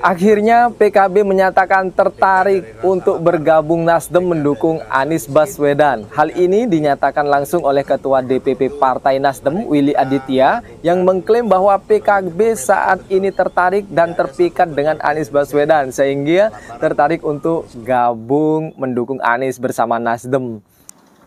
Akhirnya PKB menyatakan tertarik untuk bergabung Nasdem mendukung Anies Baswedan. Hal ini dinyatakan langsung oleh Ketua DPP Partai Nasdem, Willy Aditya, yang mengklaim bahwa PKB saat ini tertarik dan terpikat dengan Anies Baswedan, sehingga tertarik untuk gabung mendukung Anies bersama Nasdem.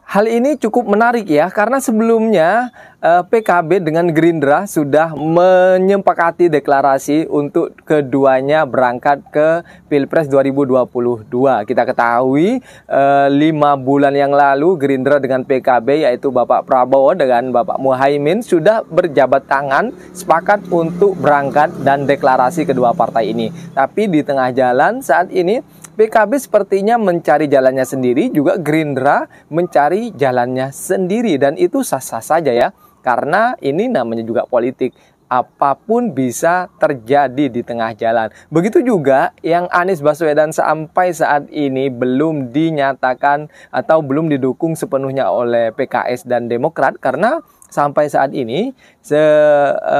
Hal ini cukup menarik ya, karena sebelumnya PKB dengan Gerindra sudah menyepakati deklarasi untuk keduanya berangkat ke Pilpres 2022. Kita ketahui 5 bulan yang lalu Gerindra dengan PKB, yaitu Bapak Prabowo dengan Bapak Muhaimin, sudah berjabat tangan sepakat untuk berangkat dan deklarasi kedua partai ini. Tapi di tengah jalan saat ini PKB sepertinya mencari jalannya sendiri, juga Gerindra mencari jalannya sendiri, dan itu sah-sah saja ya, karena ini namanya juga politik. Apapun bisa terjadi di tengah jalan. Begitu juga yang Anies Baswedan sampai saat ini belum dinyatakan atau belum didukung sepenuhnya oleh PKS dan Demokrat, karena sampai saat ini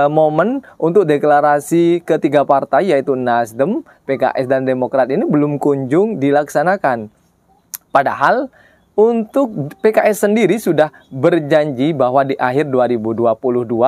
momen untuk deklarasi ketiga partai yaitu Nasdem, PKS dan Demokrat ini belum kunjung dilaksanakan. Padahal untuk PKS sendiri sudah berjanji bahwa di akhir 2022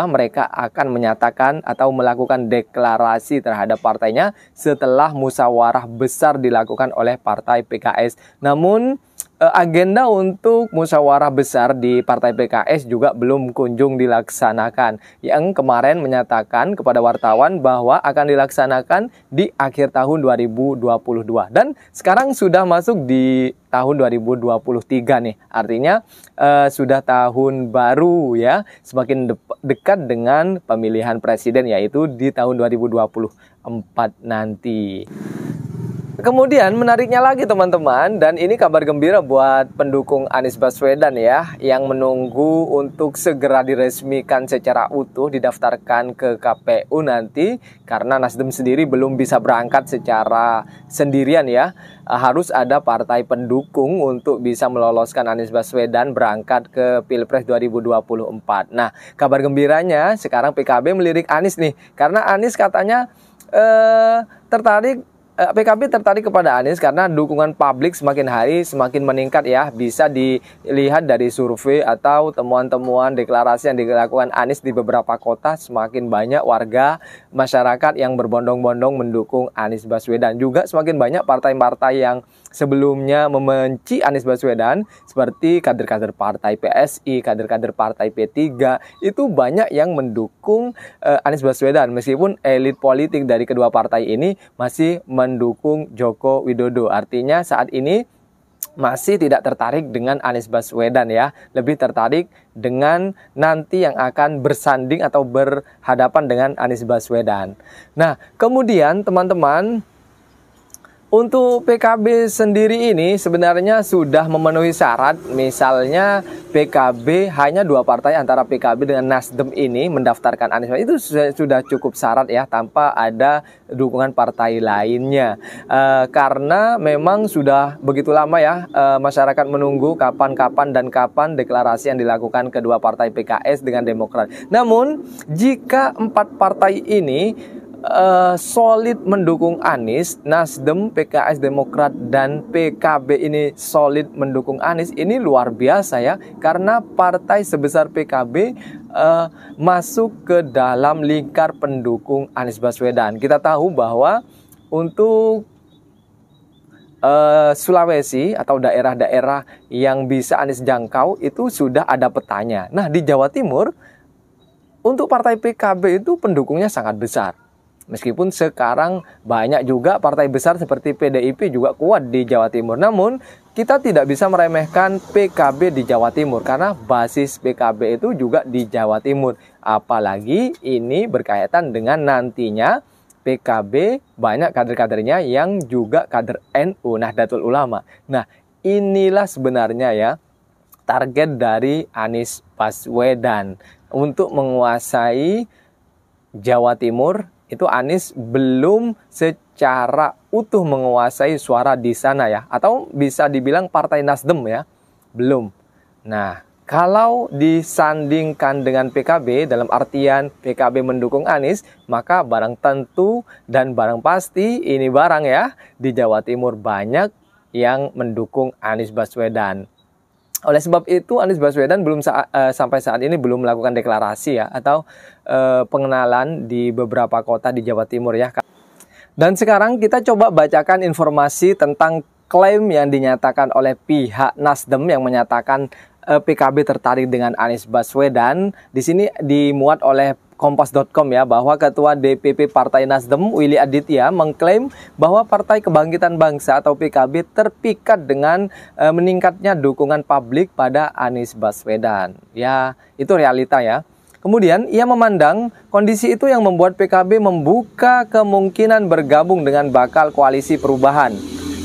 mereka akan menyatakan atau melakukan deklarasi terhadap partainya setelah musyawarah besar dilakukan oleh partai PKS. Namun agenda untuk musyawarah besar di partai PKS juga belum kunjung dilaksanakan, yang kemarin menyatakan kepada wartawan bahwa akan dilaksanakan di akhir tahun 2022, dan sekarang sudah masuk di tahun 2023 nih, artinya sudah tahun baru ya, semakin dekat dengan pemilihan presiden, yaitu di tahun 2024 nanti. Kemudian menariknya lagi teman-teman, dan ini kabar gembira buat pendukung Anies Baswedan ya, yang menunggu untuk segera diresmikan secara utuh, didaftarkan ke KPU nanti, karena Nasdem sendiri belum bisa berangkat secara sendirian ya. Harus ada partai pendukung untuk bisa meloloskan Anies Baswedan berangkat ke Pilpres 2024. Nah, kabar gembiranya sekarang PKB melirik Anies nih, karena Anies katanya PKB tertarik kepada Anies karena dukungan publik semakin hari semakin meningkat ya. Bisa dilihat dari survei atau temuan-temuan deklarasi yang dilakukan Anies di beberapa kota, semakin banyak warga masyarakat yang berbondong-bondong mendukung Anies Baswedan. Juga semakin banyak partai-partai yang sebelumnya membenci Anies Baswedan, seperti kader-kader partai PSI, kader-kader partai P3, itu banyak yang mendukung Anies Baswedan, meskipun elit politik dari kedua partai ini masih mendukung Joko Widodo. Artinya saat ini masih tidak tertarik dengan Anies Baswedan ya, lebih tertarik dengan nanti yang akan bersanding atau berhadapan dengan Anies Baswedan. Nah, kemudian teman-teman, untuk PKB sendiri ini sebenarnya sudah memenuhi syarat. Misalnya PKB, hanya 2 partai antara PKB dengan Nasdem ini mendaftarkan Anies, itu sudah cukup syarat ya, tanpa ada dukungan partai lainnya. Karena memang sudah begitu lama ya masyarakat menunggu kapan deklarasi yang dilakukan kedua partai PKS dengan Demokrat. Namun jika 4 partai ini solid mendukung Anies, Nasdem, PKS, Demokrat, dan PKB ini solid mendukung Anies, ini luar biasa ya, karena partai sebesar PKB masuk ke dalam lingkar pendukung Anies Baswedan. Kita tahu bahwa untuk Sulawesi atau daerah-daerah yang bisa Anies jangkau itu sudah ada petanya. Nah, di Jawa Timur untuk partai PKB itu pendukungnya sangat besar. Meskipun sekarang banyak juga partai besar seperti PDIP juga kuat di Jawa Timur. Namun kita tidak bisa meremehkan PKB di Jawa Timur, karena basis PKB itu juga di Jawa Timur. Apalagi ini berkaitan dengan nantinya PKB banyak kader-kadernya yang juga kader NU, Nahdlatul Ulama. Nah, inilah sebenarnya ya target dari Anies Baswedan untuk menguasai Jawa Timur. Itu Anies belum secara utuh menguasai suara di sana ya, atau bisa dibilang partai Nasdem ya, belum. Nah, Kalau disandingkan dengan PKB, dalam artian PKB mendukung Anies, maka barang tentu dan barang pasti ini barang ya, di Jawa Timur banyak yang mendukung Anies Baswedan. Oleh sebab itu Anies Baswedan sampai saat ini belum melakukan deklarasi ya, atau pengenalan di beberapa kota di Jawa Timur ya. Dan sekarang kita coba bacakan informasi tentang klaim yang dinyatakan oleh pihak Nasdem yang menyatakan PKB tertarik dengan Anies Baswedan. Di sini dimuat oleh Kompas.com ya, bahwa Ketua DPP Partai Nasdem Willy Aditya mengklaim bahwa Partai Kebangkitan Bangsa atau PKB terpikat dengan meningkatnya dukungan publik pada Anies Baswedan. Ya, itu realita ya. Kemudian ia memandang kondisi itu yang membuat PKB membuka kemungkinan bergabung dengan bakal koalisi perubahan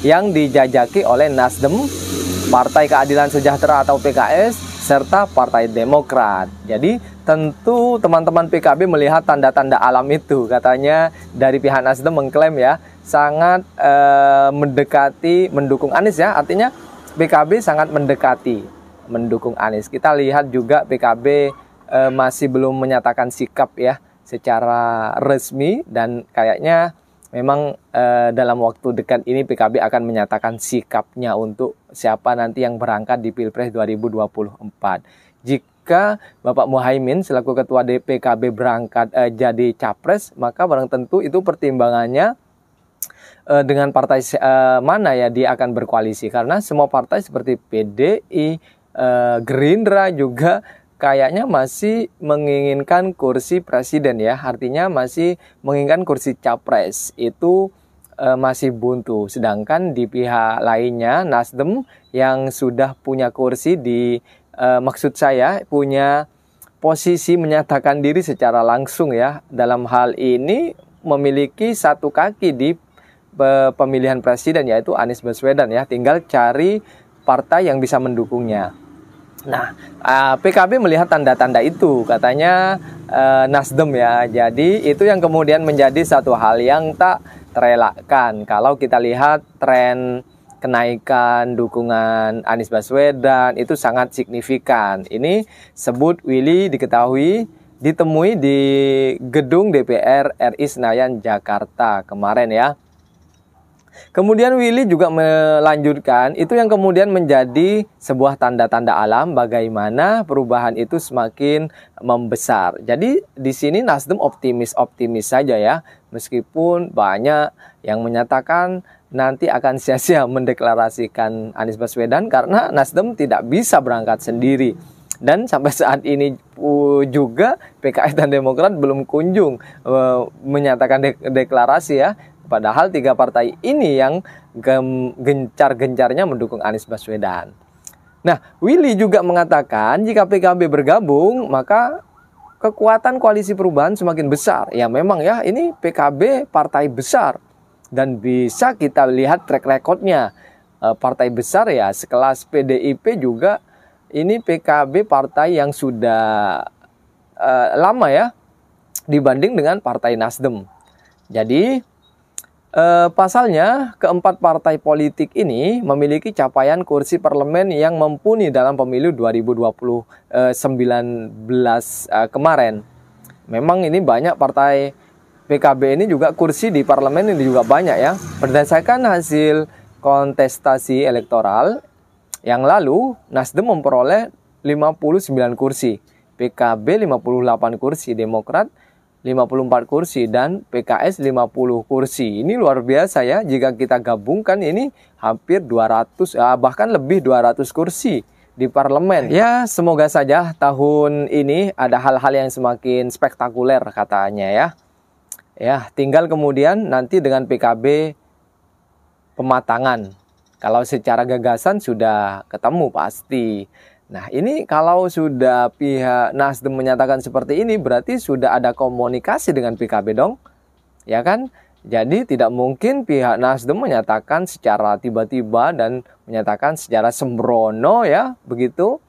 yang dijajaki oleh Nasdem, Partai Keadilan Sejahtera atau PKS, serta Partai Demokrat. Jadi tentu teman-teman PKB melihat tanda-tanda alam itu. Katanya dari pihak Nasdem mengklaim ya, sangat mendekati mendukung Anies ya. Artinya PKB sangat mendekati mendukung Anies. Kita lihat juga PKB masih belum menyatakan sikap ya secara resmi, dan kayaknya memang dalam waktu dekat ini PKB akan menyatakan sikapnya untuk siapa nanti yang berangkat di Pilpres 2024. Jika Bapak Muhaimin selaku Ketua DPKB berangkat jadi capres, maka barang tentu itu pertimbangannya dengan partai mana ya dia akan berkoalisi. Karena semua partai seperti PDI, Gerindra juga kayaknya masih menginginkan kursi presiden ya, artinya masih menginginkan kursi capres, itu masih buntu. Sedangkan di pihak lainnya Nasdem yang sudah punya kursi maksud saya punya posisi menyatakan diri secara langsung ya, dalam hal ini memiliki satu kaki di pemilihan presiden yaitu Anies Baswedan ya, tinggal cari partai yang bisa mendukungnya. Nah, PKB melihat tanda-tanda itu, katanya Nasdem ya. Jadi itu yang kemudian menjadi satu hal yang tak terelakkan. Kalau kita lihat tren kenaikan dukungan Anies Baswedan itu sangat signifikan. Ini sebut Willy diketahui ditemui di gedung DPR RI Senayan Jakarta kemarin ya. Kemudian Willy juga melanjutkan, itu yang kemudian menjadi sebuah tanda-tanda alam bagaimana perubahan itu semakin membesar. Jadi di sini Nasdem optimis saja ya, meskipun banyak yang menyatakan nanti akan sia-sia mendeklarasikan Anies Baswedan karena Nasdem tidak bisa berangkat sendiri. Dan sampai saat ini juga PKS dan Demokrat belum kunjung menyatakan deklarasi ya. Padahal tiga partai ini yang gencar-gencarnya mendukung Anies Baswedan. Nah, Willy juga mengatakan jika PKB bergabung, maka kekuatan koalisi perubahan semakin besar. Ya memang ya, ini PKB partai besar. Dan bisa kita lihat track recordnya. Partai besar ya, sekelas PDIP juga, ini PKB partai yang sudah lama ya, dibanding dengan partai Nasdem. Jadi pasalnya, keempat partai politik ini memiliki capaian kursi parlemen yang mumpuni dalam pemilu 2019 kemarin. Memang ini banyak partai PKB ini juga kursi di parlemen ini juga banyak ya. Berdasarkan hasil kontestasi elektoral yang lalu, Nasdem memperoleh 59 kursi, PKB 58 kursi, Demokrat 54 kursi, dan PKS 50 kursi. Ini luar biasa ya, jika kita gabungkan ini hampir 200, bahkan lebih 200 kursi di parlemen. Ya, semoga saja tahun ini ada hal-hal yang semakin spektakuler katanya ya. Ya, tinggal kemudian nanti dengan PKB pematangan. Kalau secara gagasan sudah ketemu pasti. Nah, ini kalau sudah pihak Nasdem menyatakan seperti ini, berarti sudah ada komunikasi dengan PKB dong, ya kan? Jadi tidak mungkin pihak Nasdem menyatakan secara tiba-tiba dan menyatakan secara sembrono ya, begitu,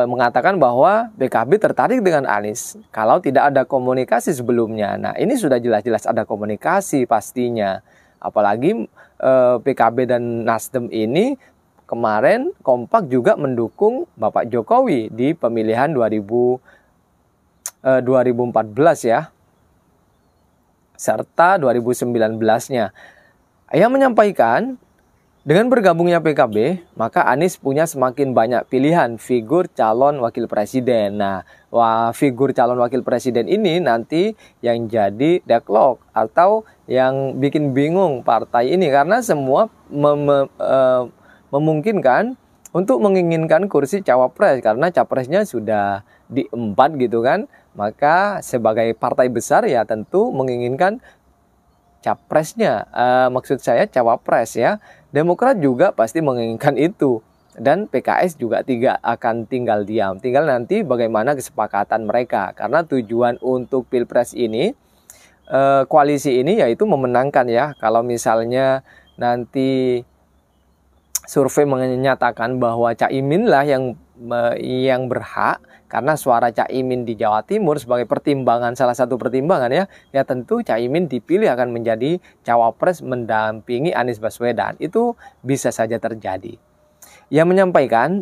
mengatakan bahwa PKB tertarik dengan Anies kalau tidak ada komunikasi sebelumnya. Nah, ini sudah jelas-jelas ada komunikasi pastinya. Apalagi PKB dan Nasdem ini kemarin kompak juga mendukung Bapak Jokowi di pemilihan 2014 ya, serta 2019-nya. Ia menyampaikan, dengan bergabungnya PKB, maka Anies punya semakin banyak pilihan figur calon wakil presiden. Nah, figur calon wakil presiden ini nanti yang jadi deadlock atau yang bikin bingung partai ini, karena semua memungkinkan untuk menginginkan kursi cawapres, karena capresnya sudah diempat gitu kan. Maka sebagai partai besar ya tentu menginginkan capresnya, maksud saya cawapres ya. Demokrat juga pasti menginginkan itu, dan PKS juga akan tinggal diam. Tinggal nanti bagaimana kesepakatan mereka, karena tujuan untuk Pilpres ini, koalisi ini yaitu memenangkan ya. Kalau misalnya nanti survei menyatakan bahwa Caimin lah yang berhak, karena suara Caimin di Jawa Timur sebagai pertimbangan, salah satu pertimbangan ya tentu Caimin dipilih akan menjadi cawapres mendampingi Anies Baswedan. Itu bisa saja terjadi. Ia menyampaikan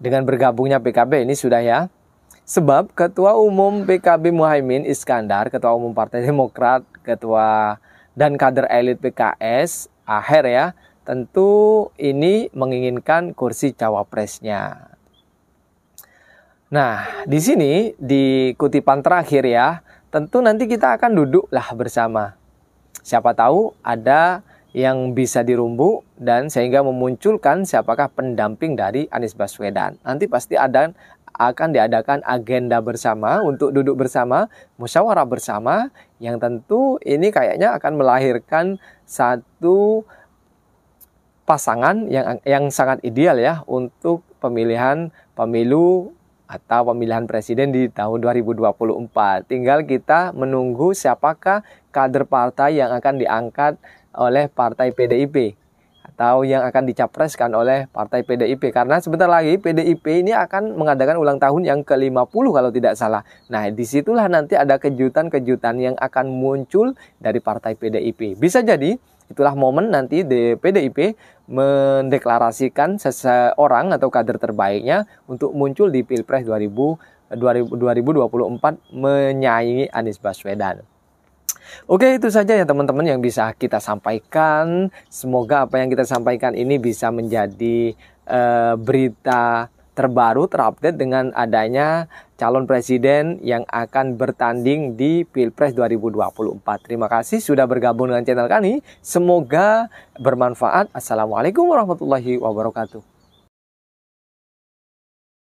dengan bergabungnya PKB ini sudah ya, sebab Ketua Umum PKB Muhaimin Iskandar, Ketua Umum Partai Demokrat, Ketua dan kader elit PKS Aher ya, tentu ini menginginkan kursi cawapresnya. Nah, di sini di kutipan terakhir ya, tentu nanti kita akan duduklah bersama. Siapa tahu ada yang bisa dirumbu dan sehingga memunculkan siapakah pendamping dari Anies Baswedan. Nanti pasti akan diadakan agenda bersama untuk duduk bersama, musyawarah bersama, yang tentu ini kayaknya akan melahirkan satu pasangan yang sangat ideal ya untuk pemilu atau pemilihan presiden di tahun 2024. Tinggal kita menunggu siapakah kader partai yang akan diangkat oleh partai PDIP atau yang akan dicapreskan oleh partai PDIP. Karena sebentar lagi PDIP ini akan mengadakan ulang tahun yang ke-50 kalau tidak salah. Nah, disitulah nanti ada kejutan-kejutan yang akan muncul dari partai PDIP. Bisa jadi itulah momen nanti di PDIP mendeklarasikan seseorang atau kader terbaiknya untuk muncul di Pilpres 2024 menyaingi Anies Baswedan. Oke, itu saja ya teman-teman yang bisa kita sampaikan. Semoga apa yang kita sampaikan ini bisa menjadi berita terbaru, terupdate dengan adanya calon presiden yang akan bertanding di Pilpres 2024. Terima kasih sudah bergabung dengan channel kami. Semoga bermanfaat. Assalamualaikum warahmatullahi wabarakatuh.